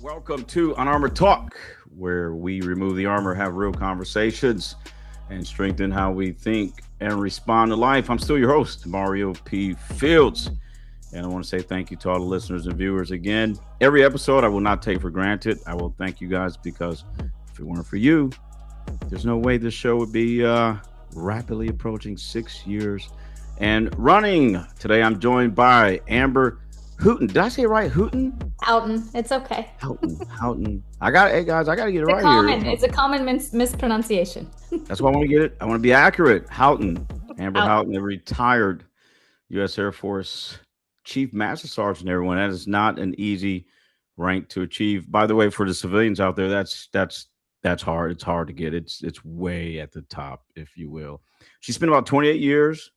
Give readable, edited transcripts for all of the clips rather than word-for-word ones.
Welcome to Unarmored Talk, where we remove the armor, have real conversations, and strengthen how we think and respond to life. I'm still your host, Mario P. Fields, and I want to say thank you to all the listeners and viewers again. Every episode I will not take for granted. I will thank you guys because if it weren't for you, there's no way this show would be rapidly approaching 6 years and running. Today I'm joined by Amber Houghton. Did I say it right? Houghton? Houghton. It's okay. Houghton. Hey guys, I got to get it right here. It's a common mispronunciation. That's why I want to get it. I want to be accurate. Houghton. Amber Houghton, a retired U.S. Air Force Chief Master Sergeant. Everyone, that is not an easy rank to achieve. By the way, for the civilians out there, that's hard. It's hard to get. It's way at the top, if you will. She spent about 28 years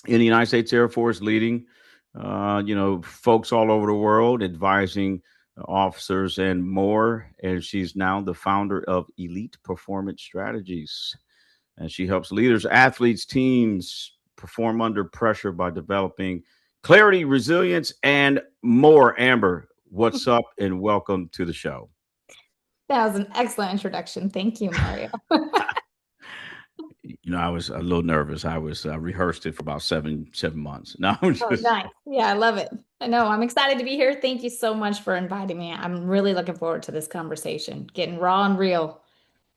in the United States Air Force, leading folks all over the world, advising officers and more. And she's now the founder of Elite Performance Strategies. And she helps leaders, athletes, teams perform under pressure by developing clarity, resilience, and more. Amber, what's up? And welcome to the show. That was an excellent introduction. Thank you, Mario. I was a little nervous. I rehearsed it for about seven months. No, nice. Yeah, I love it. I know. I'm excited to be here. Thank you so much for inviting me. I'm really looking forward to this conversation. Getting raw and real.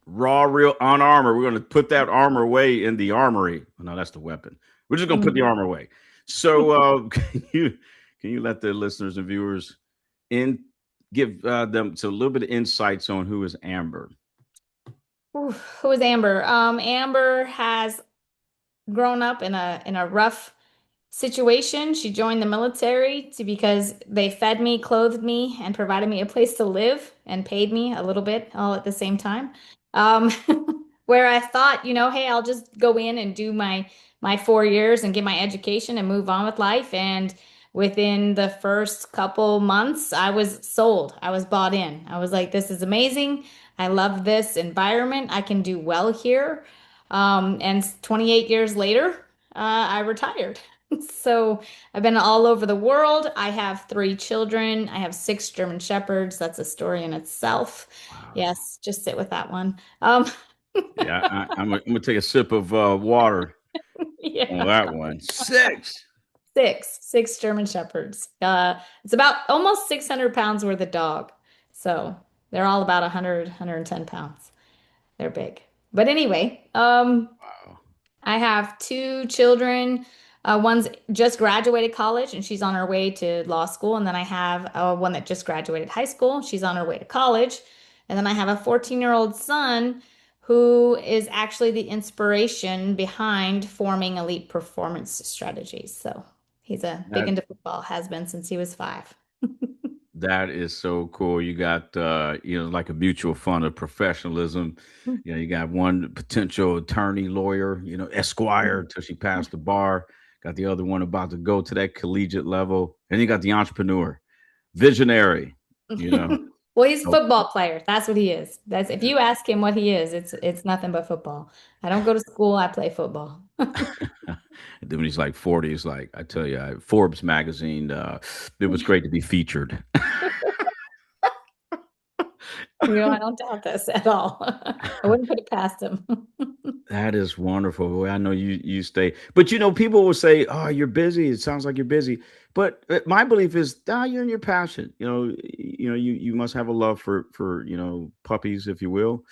Raw, real, on armor. We're going to put that armor away in the armory. No, that's the weapon. We're just going to put the armor away. So, can you let the listeners and viewers give them a little bit of insights on who is Amber? Who is Amber? Amber has grown up in a rough situation. She joined the military because they fed me, clothed me, and provided me a place to live and paid me a little bit all at the same time. Where I thought, hey, I'll just go in and do my 4 years and get my education and move on with life. And within the first couple months, I was sold. I was bought in. I was like, this is amazing. I love this environment. I can do well here. And 28 years later, I retired. So I've been all over the world. I have 3 children. I have 6 German Shepherds. That's a story in itself. Wow. Yes, just sit with that one. Yeah, I'm gonna take a sip of water. Yeah. On that one. 6 German Shepherds. It's about almost 600 pounds worth of dog. So they're all about 100, 110 pounds. They're big. But anyway, wow. I have 2 children. One's just graduated college and she's on her way to law school. And then I have one that just graduated high school. She's on her way to college. And then I have a 14-year-old son who is actually the inspiration behind forming Elite Performance Strategies. So he's big into football, has been since he was 5. That is so cool. You got, like a mutual fund of professionalism. You got one potential attorney, lawyer, Esquire until she passed the bar. Got the other one about to go to that collegiate level. And you got the entrepreneur, visionary, Well, he's a football player. That's what he is. If you ask him what he is, it's nothing but football. I don't go to school. I play football. Then when he's like 40, he's like, I tell you, Forbes magazine, it was great to be featured. I don't doubt this at all. I wouldn't put it past him. That is wonderful. I know you stay, but people will say, "Oh, you're busy." It sounds like you're busy, but my belief is, you're in your passion. You must have a love for puppies, if you will.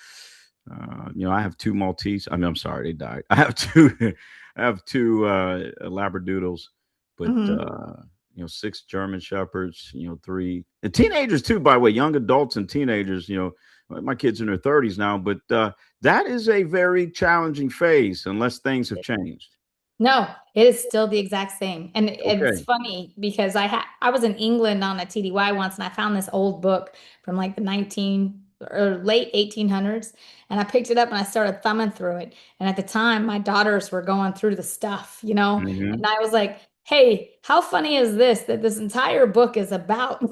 I have 2 Maltese. I'm sorry, they died. I have two Labradoodles, but 6 German Shepherds. 3 and teenagers too. By the way, young adults and teenagers. My kids in their 30s now, but that is a very challenging phase unless things have changed. No, it is still the exact same. And it's funny because I was in England on a TDY once and I found this old book from like the late 1800s. And I picked it up and I started thumbing through it. And at the time, my daughters were going through the stuff, and I was like, hey, how funny is this, that this entire book is about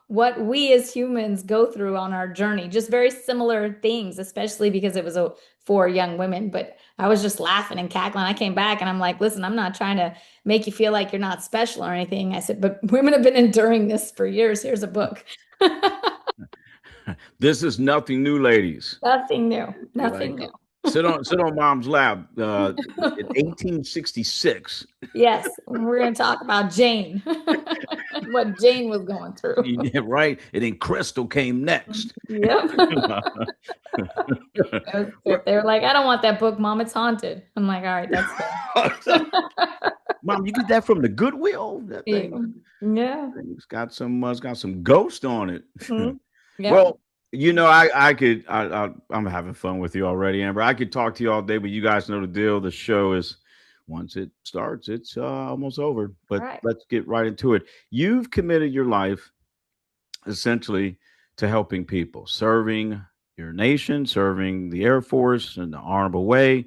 what we as humans go through on our journey, just very similar things, especially because it was for young women. But I was just laughing and cackling. I came back and I'm like, listen, I'm not trying to make you feel like you're not special or anything. I said, but women have been enduring this for years. Here's a book. This is nothing new, ladies. Nothing new. You're like, Nothing new. sit on mom's lap. In 1866, Yes, we're going to talk about Jane, what Jane was going through. yeah, right. And then Crystal came next. Yep. That was What- good. They were like, I don't want that book, Mom. It's haunted. I'm like, all right, that's fair. Mom, you get that from the Goodwill? That Yeah. Yeah. thing's got some ghost on it. Mhm. Yep. Well, I'm having fun with you already, Amber. I could talk to you all day, but you guys know the deal. The show is once it starts, it's almost over. All But right. let's get right into it. You've committed your life essentially to helping people, serving your nation, serving the Air Force in the honorable way,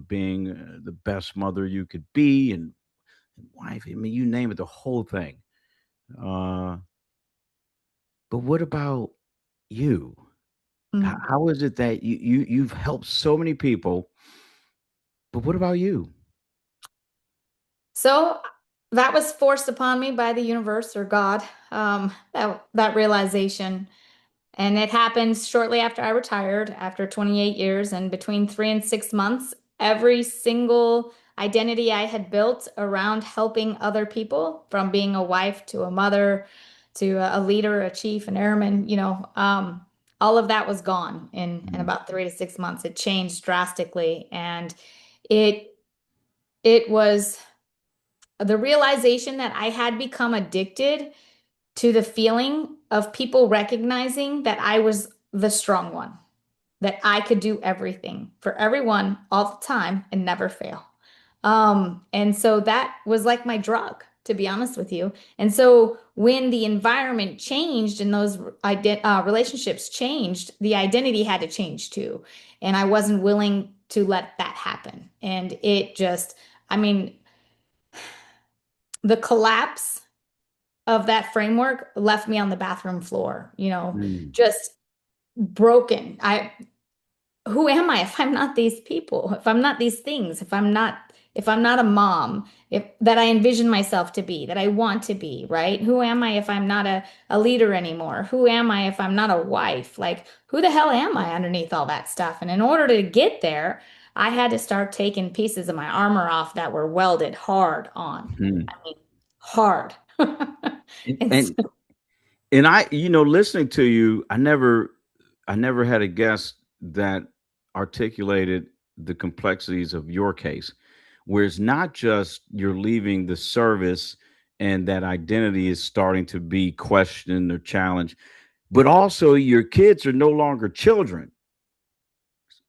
being the best mother you could be and wife. I mean, you name it, the whole thing. Uh, but what about you? Mhm. How is it that you've helped so many people, but what about you? So that was forced upon me by the universe or God, that realization. And it happened shortly after I retired, after 28 years, and between 3 and 6 months, every single identity I had built around helping other people, from being a wife to a mother to a leader, a chief, an airman, all of that was gone in Mm, about 3 to 6 months. It changed drastically, and it it was the realization that I had become addicted to the feeling of people recognizing that I was the strong one, that I could do everything for everyone all the time and never fail. And so that was like my drug, to be honest with you. And so when the environment changed and those relationships changed, the identity had to change too. And I wasn't willing to let that happen. And it just, I mean, the collapse of that framework left me on the bathroom floor, mm, just broken. Who am I if I'm not these people? If I'm not these things, if I'm not a mom, if that I envision myself to be, that I want to be, right? Who am I if I'm not a leader anymore? Who am I if I'm not a wife? Like, who the hell am I underneath all that stuff? And in order to get there, I had to start taking pieces of my armor off that were welded hard on. mm. I mean, hard. And, And and so, and I, listening to you, I never had a guest that articulated the complexities of your case, where it's not just you're leaving the service and that identity is starting to be questioned or challenged, but also your kids are no longer children.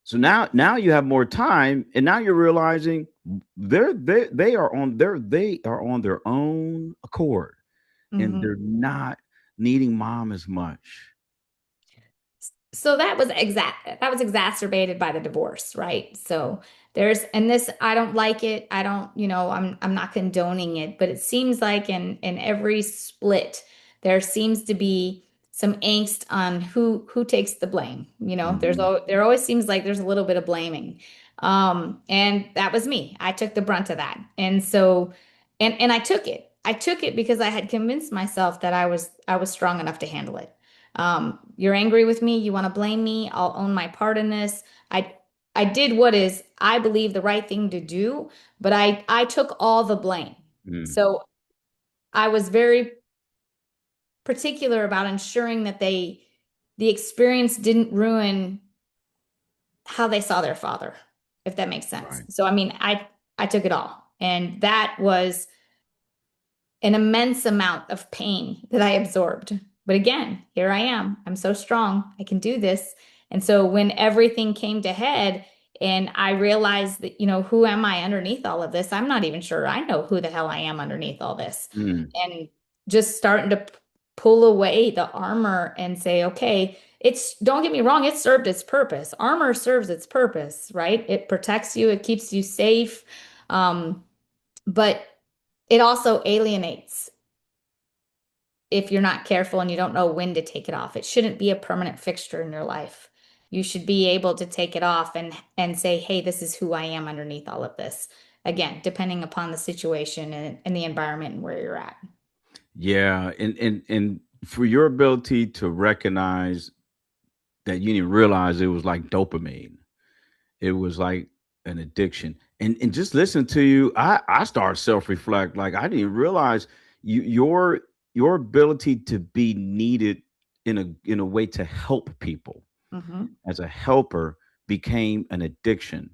So now you have more time, and now you're realizing they are on their own accord, and mhm. they're not needing mom as much. So that was exacerbated by the divorce, right? So and this, I don't like it. I don't, I'm not condoning it, but it seems like in every split there seems to be some angst on who takes the blame. Mhm. There always seems like there's a little bit of blaming. And that was me. I took the brunt of that. And so and I took it. I took it because I had convinced myself that I was strong enough to handle it. You're angry with me. You want to blame me. I'll own my part in this. I did what is, I believe, the right thing to do, but I took all the blame. Mm, So I was very particular about ensuring that the experience didn't ruin how they saw their father, if that makes sense. right. So I mean, I took it all. And that was an immense amount of pain that I absorbed. But again, here I am. I'm so strong. I can do this. And so when everything came to head and I realized that, who am I underneath all of this? I'm not even sure I know who the hell I am underneath all this. Mm, And just starting to pull away the armor and say, okay, don't get me wrong, it served its purpose. Armor serves its purpose, right? It protects you, it keeps you safe. But it also alienates if you're not careful and you don't know when to take it off. It shouldn't be a permanent fixture in your life. You should be able to take it off and say, hey, this is who I am underneath all of this. Again, depending upon the situation and the environment and where you're at. yeah, and for your ability to recognize that you didn't realize it was like dopamine. It was like an addiction. And just listen to you, I started self reflect. Like I didn't realize your ability to be needed in a way to help people Hmm. as a helper became an addiction,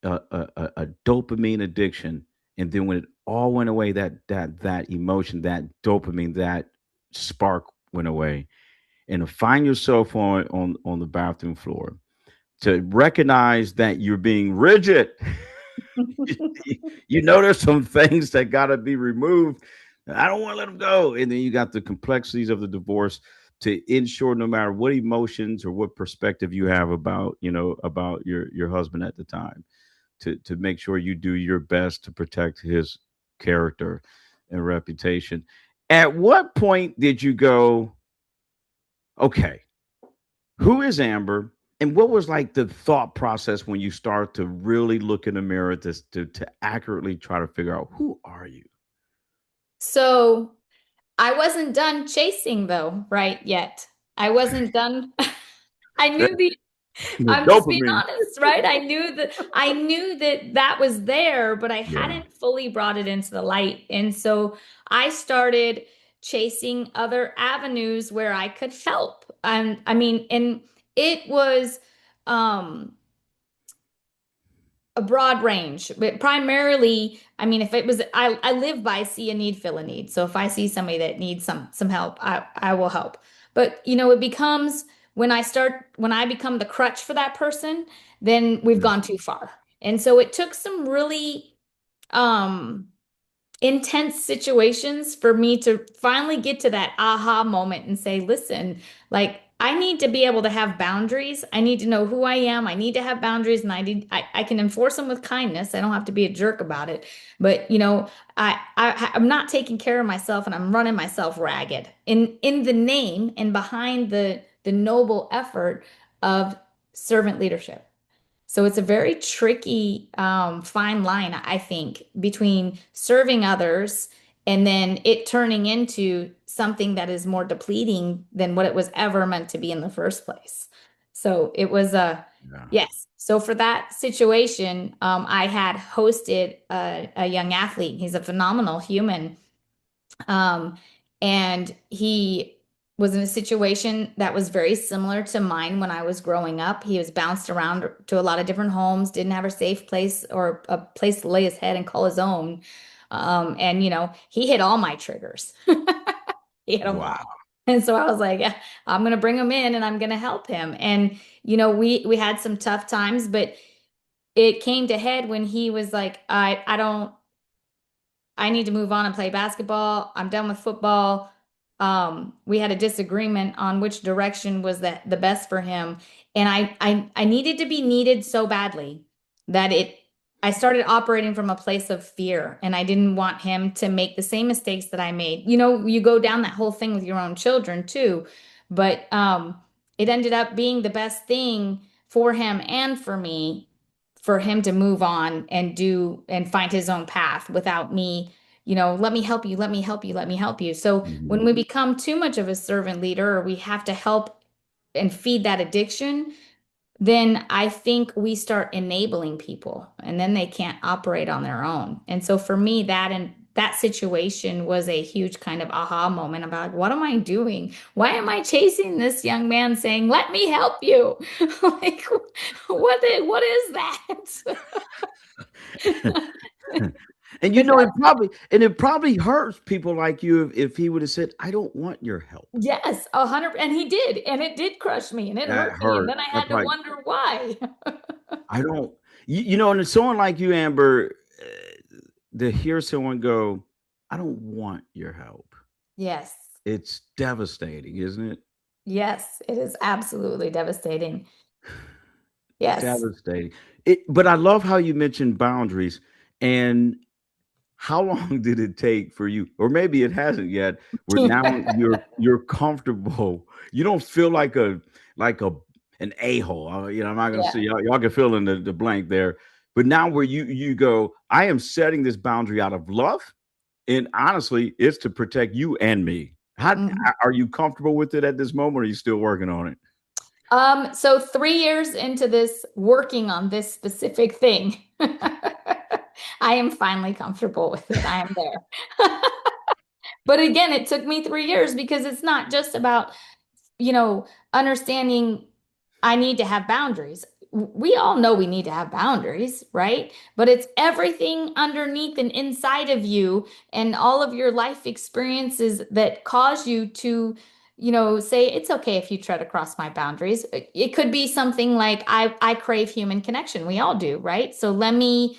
a dopamine addiction. And then when it all went away, that emotion, that dopamine, that spark went away. And to find yourself on the bathroom floor, to recognize that you're being rigid. You know there's some things that got to be removed. I don't want to let them go. And then you got the complexities of the divorce to ensure no matter what emotions or what perspective you have about, about your husband at the time, to make sure you do your best to protect his character and reputation. At what point did you go, okay, who is Amber? And what was like the thought process when you start to really look in the mirror to accurately try to figure out who are you? So I wasn't done chasing though, right yet. I wasn't done. I That knew the the I'm just being dopamine. honest, right? I knew that that was there, but I Yeah. hadn't fully brought it into the light. And so I started chasing other avenues where I could help. And I mean, and it was a broad range, but primarily, I mean, if it was, I live by see a need, fill a need. So if I see somebody that needs some help, I will help. But it becomes when I become the crutch for that person, then we've Mm. gone too far. And so it took some really um intense situations for me to finally get to that aha moment and say, listen, like I need to be able to have boundaries. I need to know who I am. I need to have boundaries and I can enforce them with kindness. I don't have to be a jerk about it. But I'm not taking care of myself and I'm running myself ragged in the name and behind the noble effort of servant leadership. So it's a very tricky, fine line, I think, between serving others and then it turning into something that is more depleting than what it was ever meant to be in the first place. So it was Yeah. yes. So for that situation, I had hosted a young athlete. He's a phenomenal human, um, and he was in a situation that was very similar to mine when I was growing up. He was bounced around to a lot of different homes, didn't have a safe place or a place to lay his head and call his own. And he hit all my triggers. He hit them Wow. all. And so I was like, "Yeah, I'm gonna bring him in and I'm gonna help him." And we had some tough times, but it came to head when he was like, I don't I need to move on and play basketball. I'm done with football. We had a disagreement on which direction was the best for him. And I needed to be needed so badly that I started operating from a place of fear and I didn't want him to make the same mistakes that I made. You go down that whole thing with your own children too. But it ended up being the best thing for him and for me for him to move on and do and find his own path without me, let me help you, let me help you, let me help you. So when Mhm. we become too much of a servant leader or we have to help and feed that addiction, then I think we start enabling people and then they can't operate on their own. And so for me, that situation was a huge kind of aha moment about what am I doing? Why am I chasing this young man saying, let me help you? Like, what is that? And But it probably hurts people like you if he would have said, "I don't want your help." yes, 100, and he did, and it did crush me, and it That hurt me, and hurt. then I had That's to like wonder why. I don't. And someone like you, Amber, to hear someone go, "I don't want your help." Yes, It's devastating, isn't it? yes, it is absolutely devastating. Yes. Devastating. But I love how you mentioned boundaries. And how long did it take for you, or maybe it hasn't yet, where now you're comfortable? You don't feel like an a hole. I'm not gonna Yeah. say y'all can fill in the blank there, but now where you go, I am setting this boundary out of love, and honestly, it's to protect you and me. How Mhm. are you comfortable with it at this moment? Or are you still working on it? So 3 years into this working on this specific thing, I am finally comfortable with it. I am there. But again, it took me 3 years because it's not just about, you know, understanding I need to have boundaries. We all know we need to have boundaries, right? But it's everything underneath and inside of you and all of your life experiences that cause you to, say it's okay if you tread across my boundaries. It could be something like I crave human connection. We all do, right? So let me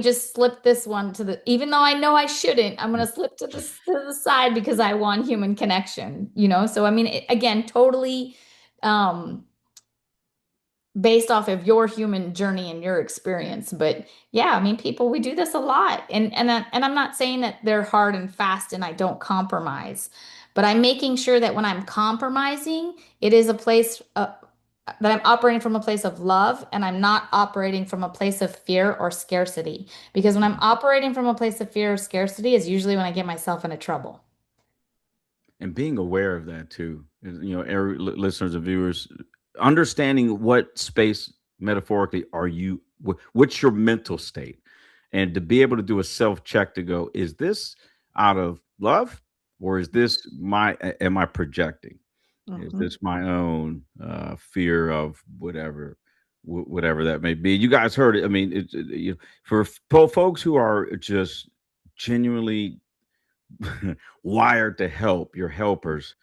just slip this one to the, even though I know I shouldn't, I'm going to slip to the side because I want human connection. So I mean, again, totally um based off of your human journey and your experience. But yeah, I mean, people, we do this a lot. And I'm not saying that they're hard and fast and I don't compromise, but I'm making sure that when I'm compromising, it is a place that I'm operating from a place of love and I'm not operating from a place of fear or scarcity. Because when I'm operating from a place of fear or scarcity is usually when I get myself into trouble. And being aware of that too. Every listeners and viewers, understanding what space metaphorically are you, what's your mental state, and to be able to do a self check to go, is this out of love, or is this am I projecting? Is Mhm. this my own fear of whatever, whatever that may be? You guys heard it. I mean, for folks who are just genuinely wired to help your helpers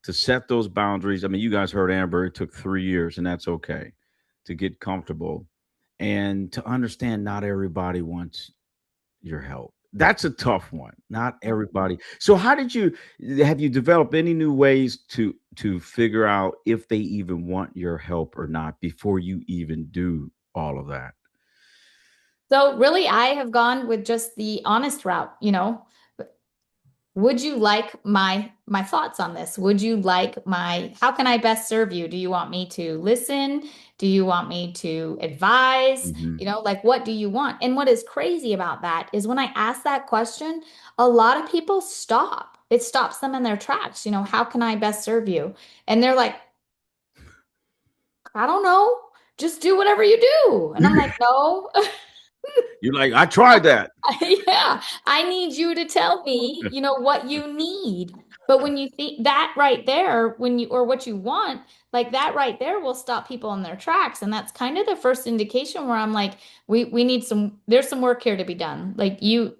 to set those boundaries. I mean, you guys heard Amber, it took 3 years, and that's okay to get comfortable and to understand not everybody wants your help. That's a tough one. Not everybody. So how did you have you developed any new ways to figure out if they even want your help or not before you even do all of that? So really, I have gone with just the honest route. Would you like my thoughts on this? Would you like my how can I best serve you? Do you want me to listen? Do you want me to advise? Mhm. Like what do you want? And what is crazy about that is when I ask that question, a lot of people stop. It stops them in their tracks. How can I best serve you? And they're like, I don't know. Just do whatever you do. And I'm like, no. You're like, I tried that. Yeah, I need you to tell me, what you need. But when you think that right there, or what you want, like that right there will stop people in their tracks. And that's kind of the first indication where I'm like, we need there's some work here to be done. Like you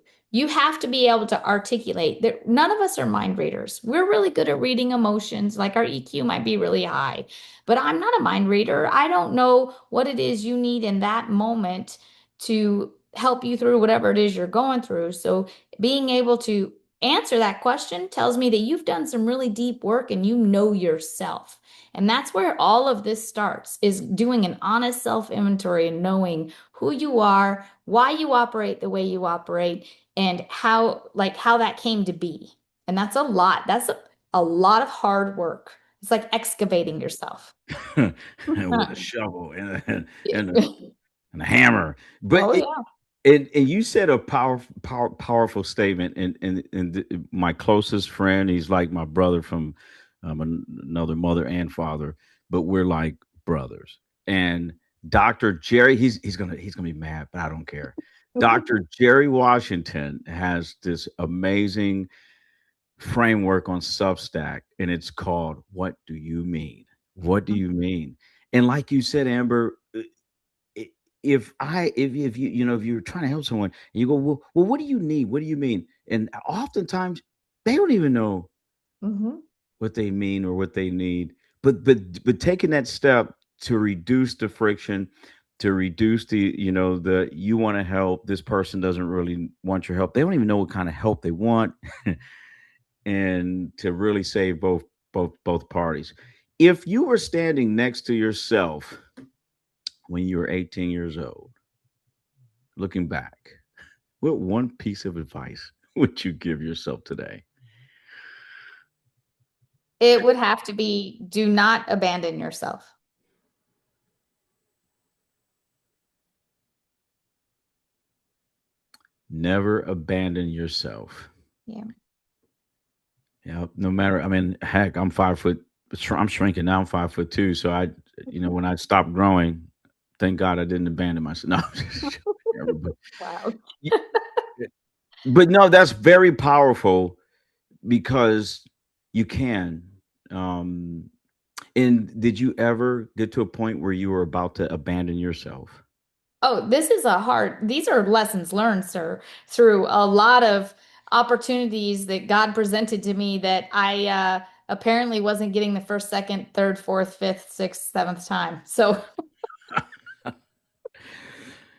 have to be able to articulate that none of us are mind readers. We're really good at reading emotions, like our EQ might be really high, but I'm not a mind reader. I don't know what it is you need in that moment to help you through whatever it is you're going through. So being able to answer that question tells me that you've done some really deep work and you know yourself. And that's where all of this starts is doing an honest self inventory and knowing who you are, why you operate the way you operate, and how that came to be. And that's a lot. That's a lot of hard work. It's like excavating yourself. With a shovel and a hammer. But Oh yeah. and you said a powerful statement. And my closest friend, he's like my brother from another mother and father, but we're like brothers. And Dr. Jerry, he's gonna be mad, but I don't care. Dr. Jerry Washington has this amazing framework on Substack, and it's called "What Do You Mean?" What do you mean? And like you said, Amber, if you if you're trying to help someone and you go, well, what do you need? What do you mean? And oftentimes they don't even know Mhm. what they mean or what they need. But taking that step to reduce the friction, to reduce the you want to help, this person doesn't really want your help. They don't even know what kind of help they want, and to really save both parties. If you were standing next to yourself when you were 18 years old, looking back, what one piece of advice would you give yourself today? It would have to be do not abandon yourself. Never abandon yourself. Yeah. Yeah, no matter. I mean, heck, I'm 5 foot. I'm shrinking now. I'm 5 foot two. So when I stopped growing, thank God I didn't abandon myself. No, I'm just joking, but, Wow. y- but no, that's very powerful because you can. Um, and did you ever get to a point where you were about to abandon yourself? Oh, these are lessons learned, sir, through a lot of opportunities that God presented to me that I apparently wasn't getting the first, second, third, fourth, fifth, sixth, seventh time. So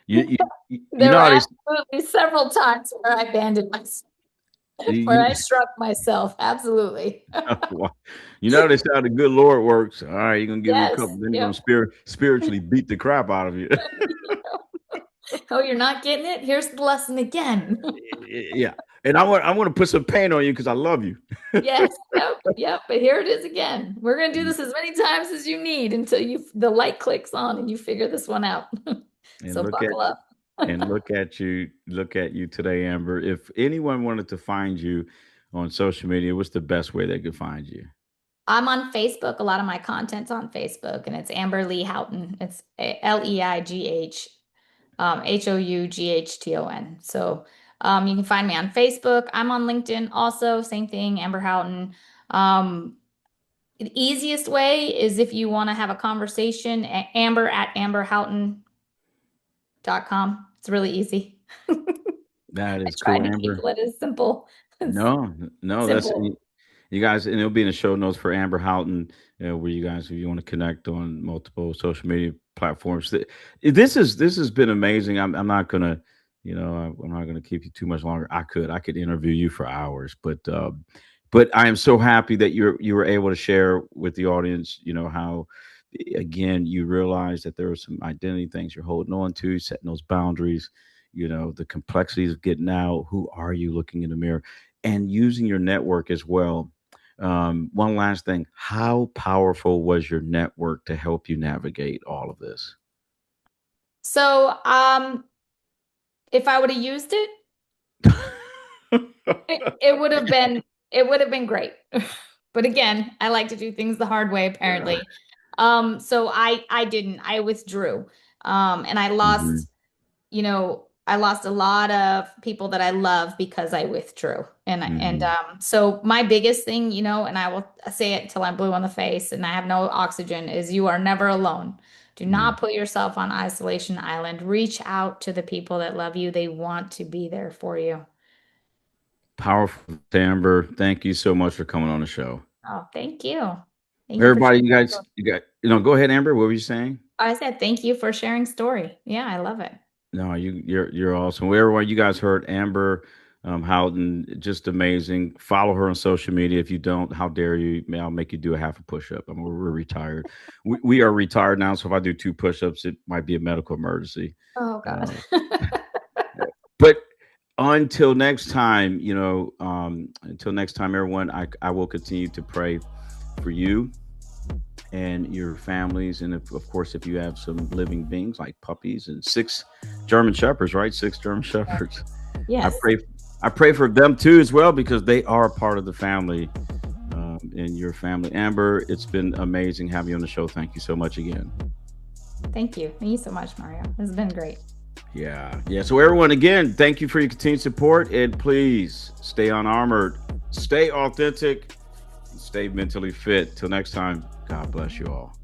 You you there know were how they absolutely several times where I abandoned myself, where you, I struck myself. Absolutely. Well, you know that's how the good Lord works. All right, you're gonna give you a Yes. couple, then you're gonna Yep. spiritually beat the crap out of you. Oh, you're not getting it? Here's the lesson again. Yeah, and I want to put some pain on you because I love you. Yes, yep, yep. But here it is again. We're gonna do this as many times as you need until the light clicks on and you figure this one out. And So look at buckle up. look at you today, Amber. If anyone wanted to find you on social media, what's the best way they could find you? I'm on Facebook. A lot of my content's on Facebook, and it's Amber Lee Houghton. It's Leigh Houghton. So you can find me on Facebook. I'm on LinkedIn also. Same thing, Amber Houghton. Um, the easiest way is if you want to have a conversation, Amber at amberhoughton.com. It's really easy. That I is try cool, to keep Amber. it as simple. It's No, no, that's simple. you guys, and it'll be in the show notes for Amber Houghton, where you guys, if you want to connect on multiple social media platforms. This has been amazing. I'm not gonna, I'm not gonna keep you too much longer. I could interview you for hours, but I am so happy that you were able to share with the audience, how again you realize that there are some identity things you're holding on to, setting those boundaries. The complexities of getting out. Who are you looking in the mirror? And using your network as well. One last thing: how powerful was your network to help you navigate all of this? So, if I would have used it, it would have been great. But again, I like to do things the hard way, apparently. So I didn't. I withdrew. And Mhm, I lost a lot of people that I love because I withdrew. And mhm, so my biggest thing, and I will say it till I'm blue on the face and I have no oxygen, is you are never alone. Do mm. not put yourself on isolation island. Reach out to the people that love you. They want to be there for you. Powerful, Amber. Thank you so much for coming on the show. Oh, thank you. Thank you for Everybody, sharing. you guys, you got, go ahead, Amber. What were you saying? I said thank you for sharing story. Yeah, I love it. No, you're awesome. Well, everyone, you guys heard Amber Houghton, just amazing. Follow her on social media. If you don't, how dare you? I'll make you do a half a push up. I mean, we're retired. We are retired now, so if I do two push ups, it might be a medical emergency. Oh God. Uh, but until next time, until next time, everyone, I will continue to pray for you and your families, and if, of course, if you have some living beings like puppies and six German shepherds, right? Six German shepherds. I Yes. pray, I pray for them too as well because they are a part of the family, in your family. Amber, it's been amazing having you on the show. Thank you so much again. Thank you. Thank you so much, Mario. This has been great. Yeah, yeah. So everyone, again, thank you for your continued support, and please stay unarmored, stay authentic, and stay mentally fit. Till next time, God bless you all.